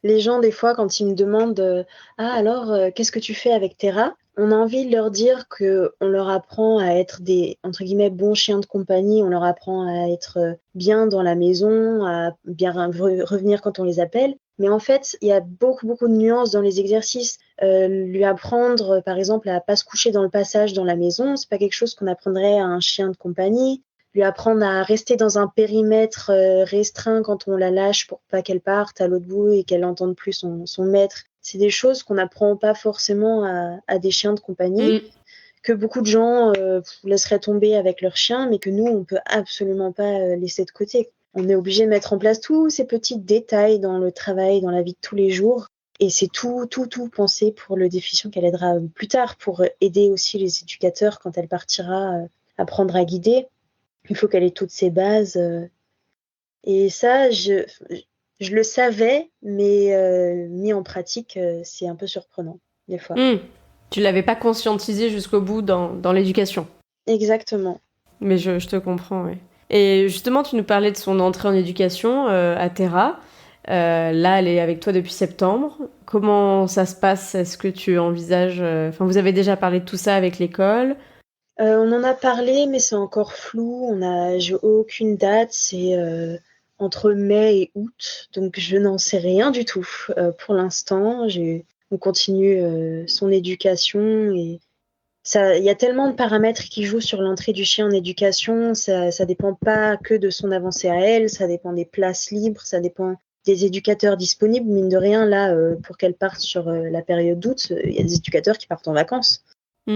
Les gens, des fois, quand ils me demandent ah, alors, qu'est-ce que tu fais avec Terra? On a envie de leur dire qu'on leur apprend à être des, entre guillemets, bons chiens de compagnie. On leur apprend à être bien dans la maison, à bien revenir quand on les appelle. Mais en fait, il y a beaucoup, beaucoup de nuances dans les exercices. Lui apprendre, par exemple, à pas se coucher dans le passage dans la maison, c'est pas quelque chose qu'on apprendrait à un chien de compagnie. Lui apprendre à rester dans un périmètre restreint quand on la lâche pour pas qu'elle parte à l'autre bout et qu'elle n'entende plus son maître. C'est des choses qu'on n'apprend pas forcément à des chiens de compagnie, que beaucoup de gens laisseraient tomber avec leurs chiens, mais que nous, on peut absolument pas laisser de côté. On est obligé de mettre en place tous ces petits détails dans le travail, dans la vie de tous les jours. Et c'est tout pensé pour le déficient qu'elle aidera plus tard, pour aider aussi les éducateurs quand elle partira apprendre à guider. Il faut qu'elle ait toutes ses bases. Et ça, je le savais, mais mis en pratique, c'est un peu surprenant, des fois. Tu l'avais pas conscientisé jusqu'au bout dans l'éducation. Exactement. Mais je te comprends, oui. Et justement, tu nous parlais de son entrée en éducation à Terra. Là, elle est avec toi depuis septembre. Comment ça se passe? Est-ce que tu envisages... Enfin, vous avez déjà parlé de tout ça avec l'école? On en a parlé, mais c'est encore flou. J'ai aucune date. C'est entre mai et août, donc je n'en sais rien du tout pour l'instant. On continue son éducation et il y a tellement de paramètres qui jouent sur l'entrée du chien en éducation. Ça dépend pas que de son avancée à elle, ça dépend des places libres, ça dépend des éducateurs disponibles. Mine de rien, là, pour qu'elle parte sur la période d'août, il y a des éducateurs qui partent en vacances.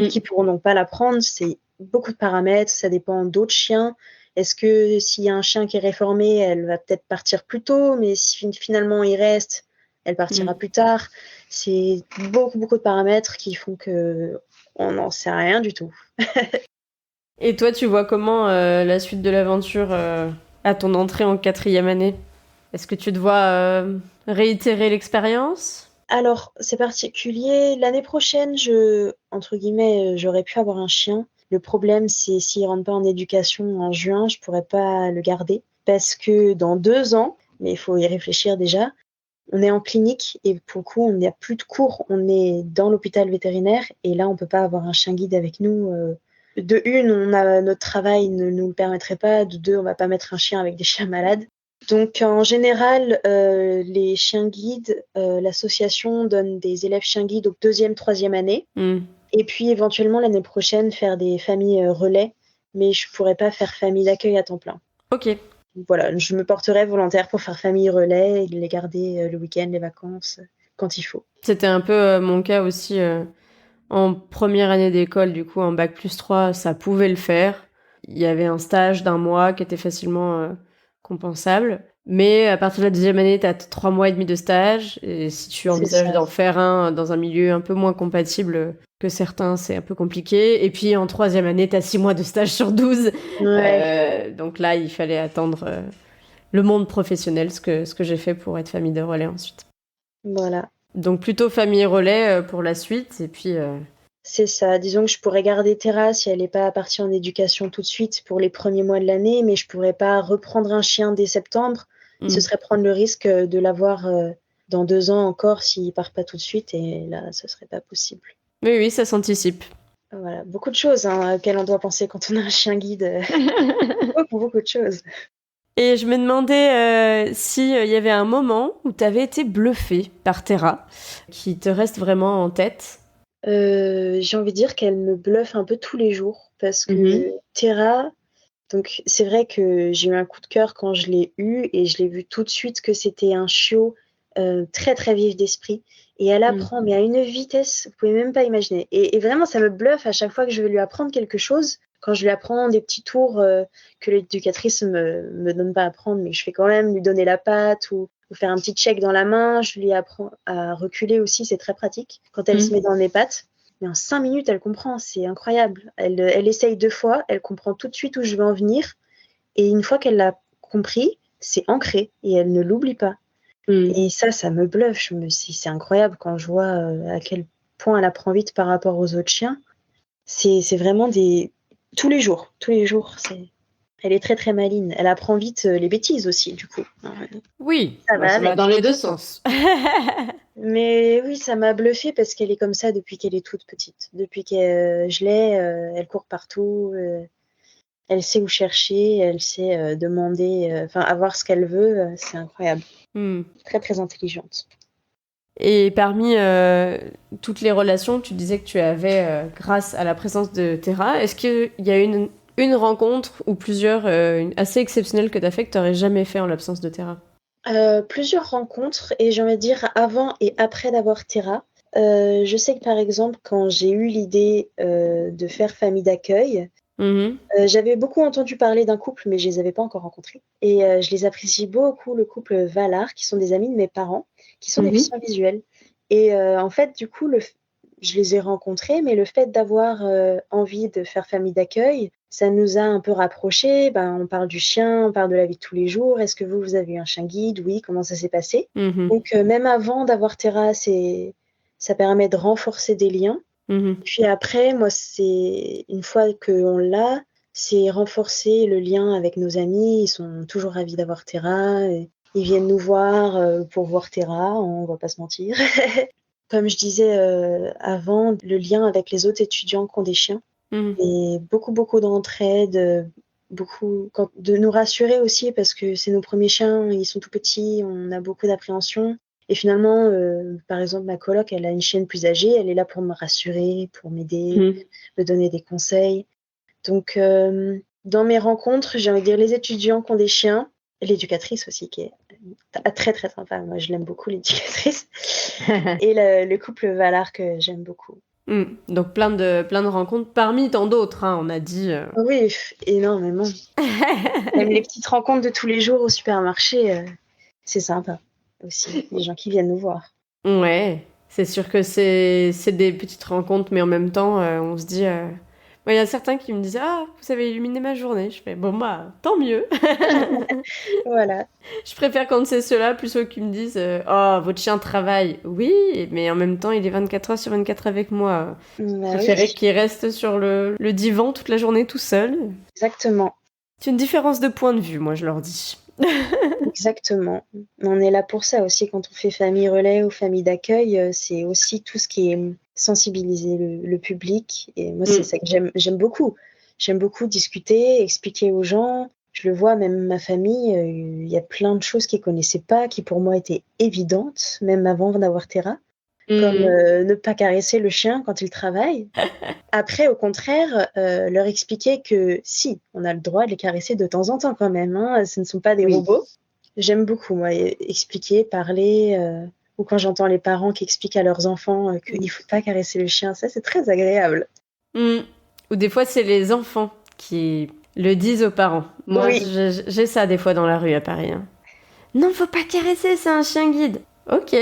Qui pourront donc pas la prendre. C'est beaucoup de paramètres, ça dépend d'autres chiens. Est-ce que s'il y a un chien qui est réformé, elle va peut-être partir plus tôt, mais si finalement il reste, elle partira plus tard. C'est beaucoup, beaucoup de paramètres qui font que on n'en sait rien du tout. Et toi, tu vois comment la suite de l'aventure à ton entrée en 4e année? Est-ce que tu te vois réitérer l'expérience? Alors, c'est particulier. L'année prochaine, entre guillemets, j'aurais pu avoir un chien. Le problème, c'est s'il rentre pas en éducation en juin, je pourrais pas le garder. Parce que dans 2 ans, mais il faut y réfléchir déjà, on est en clinique et pour le coup, on n'a plus de cours. On est dans l'hôpital vétérinaire et là, on peut pas avoir un chien guide avec nous. De une, notre travail ne nous le permettrait pas. De deux, on va pas mettre un chien avec des chiens malades. Donc en général, les chiens guides, l'association donne des élèves chiens guides aux 2e, 3e année. Et puis éventuellement l'année prochaine faire des familles relais, mais je pourrais pas faire famille d'accueil à temps plein. Ok. Voilà, je me porterai volontaire pour faire famille relais et les garder le week-end, les vacances, quand il faut. C'était un peu mon cas aussi en première année d'école, du coup en bac+3, ça pouvait le faire. Il y avait un stage d'1 mois qui était facilement compensable. Mais à partir de la 2e année, t'as 3 mois et demi de stage. Et si tu envisages d'en faire un dans un milieu un peu moins compatible que certains, c'est un peu compliqué. Et puis en 3e année, t'as 6 mois de stage sur 12. Ouais. Donc là, il fallait attendre le monde professionnel, ce que j'ai fait pour être famille de relais ensuite. Voilà. Donc plutôt famille relais pour la suite. Et puis... C'est ça. Disons que je pourrais garder Terra si elle n'est pas partie en éducation tout de suite pour les premiers mois de l'année, mais je pourrais pas reprendre un chien dès septembre. Ce serait prendre le risque de l'avoir dans 2 ans encore s'il part pas tout de suite, et là, ce serait pas possible. Oui, ça s'anticipe. Voilà, beaucoup de choses auxquelles on doit penser quand on a un chien guide. Beaucoup de choses. Et je me demandais s'il y avait un moment où tu avais été bluffée par Terra, qui te reste vraiment en tête. J'ai envie de dire qu'elle me bluffe un peu tous les jours parce que Terra, donc c'est vrai que j'ai eu un coup de cœur quand je l'ai eu et je l'ai vu tout de suite que c'était un chiot très très vif d'esprit et elle apprend mais à une vitesse, vous pouvez même pas imaginer. Et vraiment ça me bluffe à chaque fois que je veux lui apprendre quelque chose. Quand je lui apprends des petits tours que l'éducatrice me donne pas à apprendre, mais je fais quand même lui donner la patte ou faire un petit check dans la main. Je lui apprends à reculer aussi, c'est très pratique. Quand elle se met dans mes pattes, mais en 5 minutes, elle comprend, c'est incroyable. Elle essaye 2 fois, elle comprend tout de suite où je veux en venir. Et une fois qu'elle l'a compris, c'est ancré et elle ne l'oublie pas. Et ça me bluffe. C'est incroyable quand je vois à quel point elle apprend vite par rapport aux autres chiens. C'est vraiment tous les jours. Elle est très très maligne. Elle apprend vite les bêtises aussi, du coup. Oui, Ça va ça va avec. dans les deux sens. Mais oui, ça m'a bluffée parce qu'elle est comme ça depuis qu'elle est toute petite. Depuis que je l'ai, elle court partout. Elle sait où chercher, elle sait demander, avoir ce qu'elle veut. C'est incroyable. Très très intelligente. Et parmi toutes les relations que tu disais que tu avais grâce à la présence de Terra, est-ce qu'il y a une rencontre ou plusieurs assez exceptionnelles que tu as fait que tu n'aurais jamais fait en l'absence de Terra? Plusieurs rencontres, et j'ai envie de dire avant et après d'avoir Terra. Je sais que par exemple, quand j'ai eu l'idée de faire famille d'accueil, j'avais beaucoup entendu parler d'un couple, mais je les avais pas encore rencontrés. Et je les apprécie beaucoup, le couple Valar, qui sont des amis de mes parents, qui sont déficients visuels. Et en fait, du coup, je les ai rencontrés, mais le fait d'avoir envie de faire famille d'accueil, ça nous a un peu rapprochés. On parle du chien, on parle de la vie de tous les jours. Est-ce que vous avez eu un chien guide? Oui, comment ça s'est passé? Donc, même avant d'avoir Terra, ça permet de renforcer des liens. Puis après, moi, c'est une fois qu'on l'a, c'est renforcer le lien avec nos amis. Ils sont toujours ravis d'avoir Terra. Ils viennent nous voir pour voir Terra, on va pas se mentir. Comme je disais avant, le lien avec les autres étudiants qui ont des chiens. Et beaucoup d'entraide, de nous rassurer aussi parce que c'est nos premiers chiens, ils sont tout petits, on a beaucoup d'appréhension. Et finalement, par exemple, ma coloc, elle a une chienne plus âgée, elle est là pour me rassurer, pour m'aider, me donner des conseils. Donc, dans mes rencontres, j'ai envie de dire les étudiants qui ont des chiens, l'éducatrice aussi, qui est très très sympa. Moi, je l'aime beaucoup, l'éducatrice. Et le couple Valar que j'aime beaucoup. Donc plein de rencontres parmi tant d'autres, hein, on a dit. Oui, énormément. Même les petites rencontres de tous les jours au supermarché, c'est sympa aussi, les gens qui viennent nous voir. Ouais, c'est sûr que c'est des petites rencontres, mais en même temps, on se dit. Il y a certains qui me disent ah, vous avez illuminé ma journée. Je fais bon, bah, tant mieux. Voilà. Je préfère quand c'est ceux-là plutôt qu'ils me disent oh, votre chien travaille. Oui, mais en même temps, il est 24 heures sur 24 avec moi. Je préférais qu'il reste sur le divan toute la journée tout seul. Exactement. C'est une différence de point de vue, moi, je leur dis. Exactement. On est là pour ça aussi quand on fait famille relais ou famille d'accueil. C'est aussi tout ce qui est sensibiliser le public. Et moi, c'est ça que j'aime beaucoup. J'aime beaucoup discuter, expliquer aux gens. Je le vois, même ma famille, il y a plein de choses qu'ils ne connaissaient pas, qui pour moi étaient évidentes, même avant d'avoir Terra. Comme ne pas caresser le chien quand il travaille. Après, au contraire, leur expliquer que si, on a le droit de les caresser de temps en temps quand même. Hein, ce ne sont pas des robots. J'aime beaucoup, moi, expliquer, parler, ou quand j'entends les parents qui expliquent à leurs enfants qu'il ne faut pas caresser le chien, ça, c'est très agréable. Ou des fois, c'est les enfants qui le disent aux parents. Moi, j'ai ça des fois dans la rue à Paris. Hein. Non, faut pas caresser, c'est un chien guide. Ok,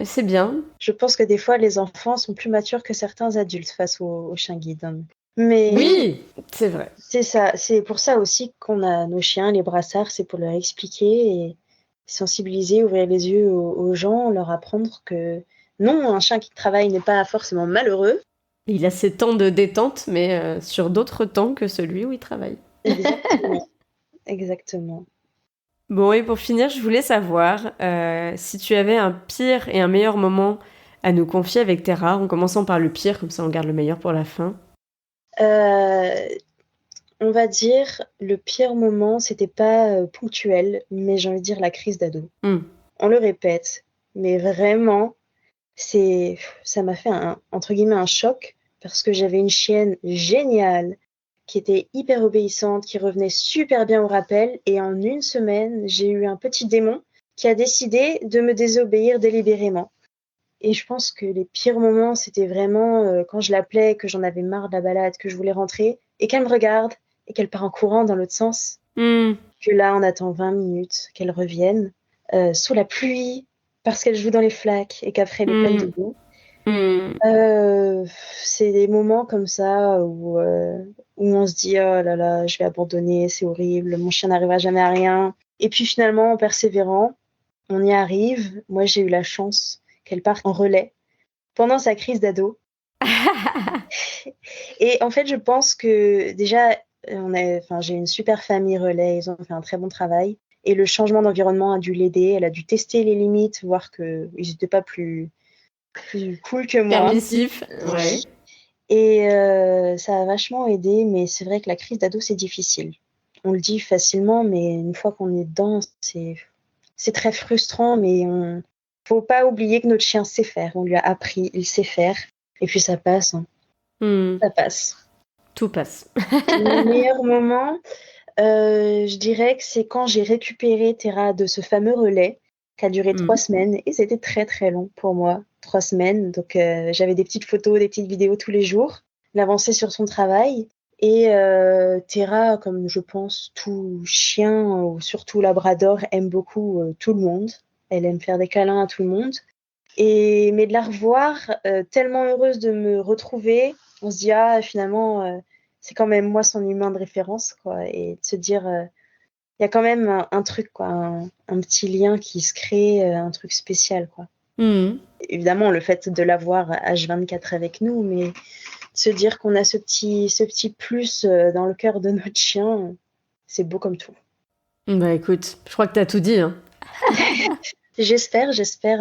c'est bien. Je pense que des fois, les enfants sont plus matures que certains adultes face aux chiens guides. Hein. Mais oui, c'est vrai. C'est ça. C'est pour ça aussi qu'on a nos chiens, les brassards, c'est pour leur expliquer et sensibiliser, ouvrir les yeux aux gens, leur apprendre que non, un chien qui travaille n'est pas forcément malheureux. Il a ses temps de détente, mais sur d'autres temps que celui où il travaille. Exactement. Exactement. Bon, et pour finir, je voulais savoir si tu avais un pire et un meilleur moment à nous confier avec Terra, en commençant par le pire, comme ça on garde le meilleur pour la fin. On va dire, le pire moment, c'était pas ponctuel, mais j'ai envie de dire la crise d'ado. On le répète, mais vraiment, ça m'a fait entre guillemets un choc, parce que j'avais une chienne géniale, qui était hyper obéissante, qui revenait super bien au rappel, et en une semaine, j'ai eu un petit démon qui a décidé de me désobéir délibérément. Et je pense que les pires moments, c'était vraiment quand je l'appelais, que j'en avais marre de la balade, que je voulais rentrer, et qu'elle me regarde, et qu'elle part en courant dans l'autre sens. Que là, on attend 20 minutes, qu'elle revienne, sous la pluie, parce qu'elle joue dans les flaques, et qu'après, elle est pleine de boue. C'est des moments comme ça où on se dit oh là là, je vais abandonner, c'est horrible, mon chien n'arrivera jamais à rien. Et puis finalement, en persévérant, on y arrive. Moi, j'ai eu la chance qu'elle parte en relais pendant sa crise d'ado. Et en fait, je pense que déjà, j'ai une super famille relais, ils ont fait un très bon travail. Et le changement d'environnement a dû l'aider. Elle a dû tester les limites, voir qu'ils n'étaient pas plus cool que moi. Permissif, ouais. Et ça a vachement aidé, mais c'est vrai que la crise d'ado, c'est difficile. On le dit facilement, mais une fois qu'on est dedans, c'est très frustrant, mais faut pas oublier que notre chien sait faire. On lui a appris, il sait faire. Et puis ça passe. Ça passe. Tout passe. Le meilleur moment, je dirais que c'est quand j'ai récupéré Terra de ce fameux relais qui a duré 3 semaines. Et c'était très très long pour moi, 3 semaines. Donc j'avais des petites photos, des petites vidéos tous les jours. Elle avançait sur son travail. Et Terra, comme je pense tout chien, ou surtout labrador, aime beaucoup tout le monde. Elle aime faire des câlins à tout le monde. Mais de la revoir, tellement heureuse de me retrouver, on se dit finalement c'est quand même moi son humain de référence, quoi. Et de se dire il y a quand même un truc, quoi, un petit lien qui se crée, un truc spécial, quoi. Évidemment, le fait de l'avoir H24 avec nous, mais de se dire qu'on a ce petit plus dans le cœur de notre chien, c'est beau comme tout. Bah écoute, je crois que t'as tout dit, hein. J'espère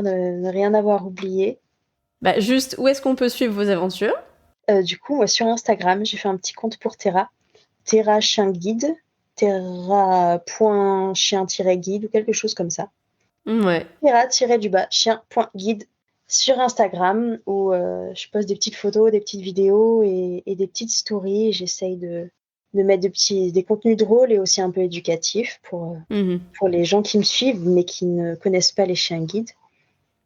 ne rien avoir oublié. Bah juste, où est-ce qu'on peut suivre vos aventures ? Du coup, sur Instagram, j'ai fait un petit compte pour Terra. Terra Chien Guide, Terra.chien-guide ou quelque chose comme ça. Ouais. Terra-chien.guide sur Instagram où je poste des petites photos, des petites vidéos et des petites stories. J'essaye de mettre des contenus drôles et aussi un peu éducatifs pour les gens qui me suivent mais qui ne connaissent pas les chiens guides.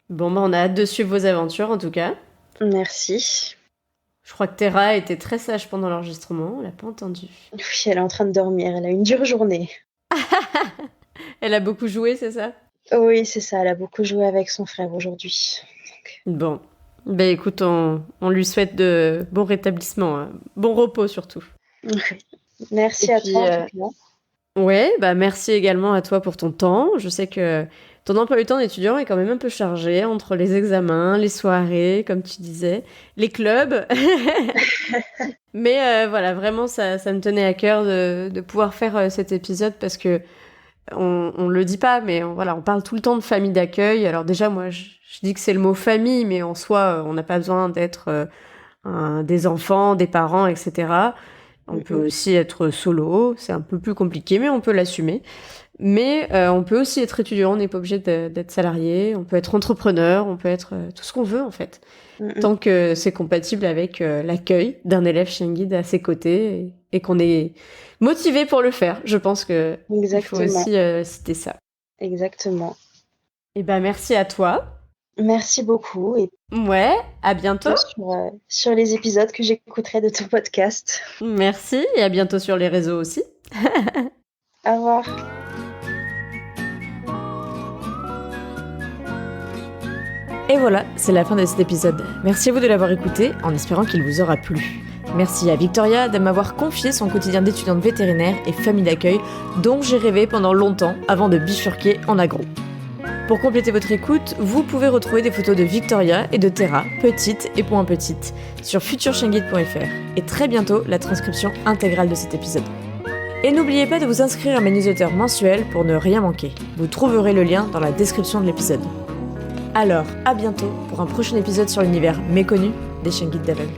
Bon, bah on a hâte de suivre vos aventures en tout cas. Merci. Je crois que Terra était très sage pendant l'enregistrement, on l'a pas entendu. Oui, elle est en train de dormir, elle a une dure journée. Elle a beaucoup joué, c'est ça ? Oui, c'est ça, elle a beaucoup joué avec son frère aujourd'hui. Bon, bah écoute, on lui souhaite de bon rétablissement, hein. Bon repos surtout. Merci à toi. Ouais, bah merci également à toi pour ton temps. Je sais que ton emploi du temps d'étudiant est quand même un peu chargé entre les examens, les soirées, comme tu disais, les clubs. Mais voilà, vraiment, ça me tenait à cœur de pouvoir faire cet épisode parce que on le dit pas, mais on parle tout le temps de famille d'accueil. Alors déjà, moi, je dis que c'est le mot famille, mais en soi, on n'a pas besoin d'être des enfants, des parents, etc. On peut aussi être solo, c'est un peu plus compliqué, mais on peut l'assumer. Mais on peut aussi être étudiant, on n'est pas obligé d'être salarié, on peut être entrepreneur, on peut être tout ce qu'on veut en fait. Tant que c'est compatible avec l'accueil d'un élève chien guide à ses côtés et qu'on est motivé pour le faire. Je pense que il faut aussi citer ça. Exactement. Et ben merci à toi. Merci beaucoup. Et ouais, à bientôt. Sur les épisodes que j'écouterai de ton podcast. Merci et à bientôt sur les réseaux aussi. Au revoir. Et voilà, c'est la fin de cet épisode. Merci à vous de l'avoir écouté, en espérant qu'il vous aura plu. Merci à Victoria de m'avoir confié son quotidien d'étudiante vétérinaire et famille d'accueil dont j'ai rêvé pendant longtemps avant de bifurquer en agro. Pour compléter votre écoute, vous pouvez retrouver des photos de Victoria et de Terra, petites et point petites, sur futurchienguide.fr et très bientôt la transcription intégrale de cet épisode. Et n'oubliez pas de vous inscrire à mes newsletters mensuels pour ne rien manquer. Vous trouverez le lien dans la description de l'épisode. Alors, à bientôt pour un prochain épisode sur l'univers méconnu des chiens guides d'aveugles.